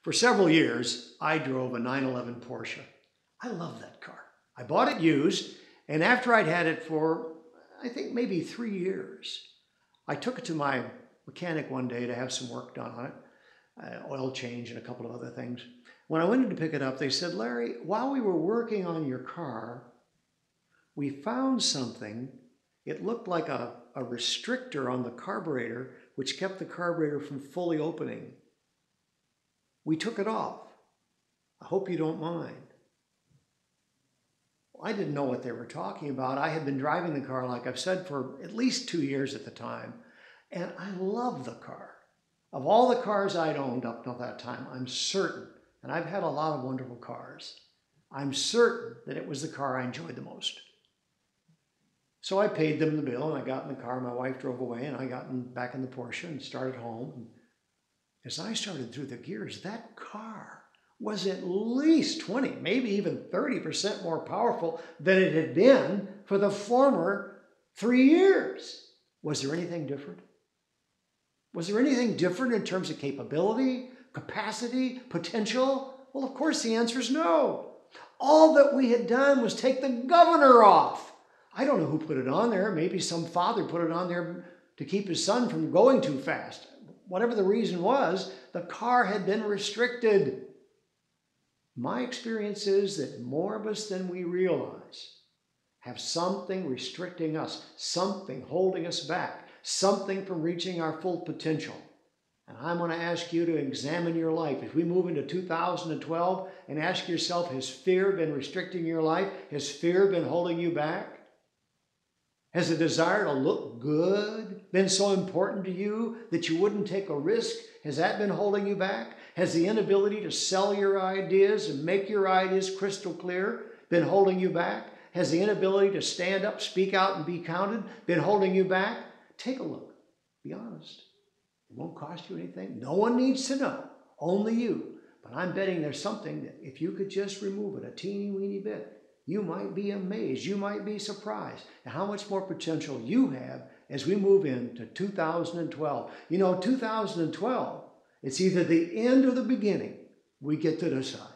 For several years, I drove a 911 Porsche. I love that car. I bought it used, and after I'd had it for, I think maybe 3 years, I took it to my mechanic one day to have some work done on it, oil change and a couple of other things. When I went in to pick it up, they said, "Larry, while we were working on your car, we found something. It looked like a restrictor on the carburetor, which kept the carburetor from fully opening. We took it off. I hope you don't mind." Well, I didn't know what they were talking about. I had been driving the car, like I've said, for at least 2 years at the time, and I love the car. Of all the cars I'd owned up till that time, I'm certain, and I've had a lot of wonderful cars, I'm certain that it was the car I enjoyed the most. So I paid them the bill, and I got in the car. My wife drove away, and I got back in the Porsche and started home. And as I started through the gears, that car was at least 20, maybe even 30% more powerful than it had been for the former 3 years. Was there anything different? Was there anything different in terms of capability, capacity, potential? Well, of course, the answer is no. All that we had done was take the governor off. I don't know who put it on there. Maybe some father put it on there to keep his son from going too fast. Whatever the reason was, the car had been restricted. My experience is that more of us than we realize have something restricting us, something holding us back, something from reaching our full potential. And I'm going to ask you to examine your life. If we move into 2012 and ask yourself, has fear been restricting your life? Has fear been holding you back? Has the desire to look good been so important to you that you wouldn't take a risk? Has that been holding you back? Has the inability to sell your ideas and make your ideas crystal clear been holding you back? Has the inability to stand up, speak out, and be counted been holding you back? Take a look. Be honest. It won't cost you anything. No one needs to know. Only you. But I'm betting there's something that if you could just remove it a teeny weeny bit, you might be amazed, you might be surprised at how much more potential you have as we move into 2012. You know, 2012, it's either the end or the beginning. We get to decide.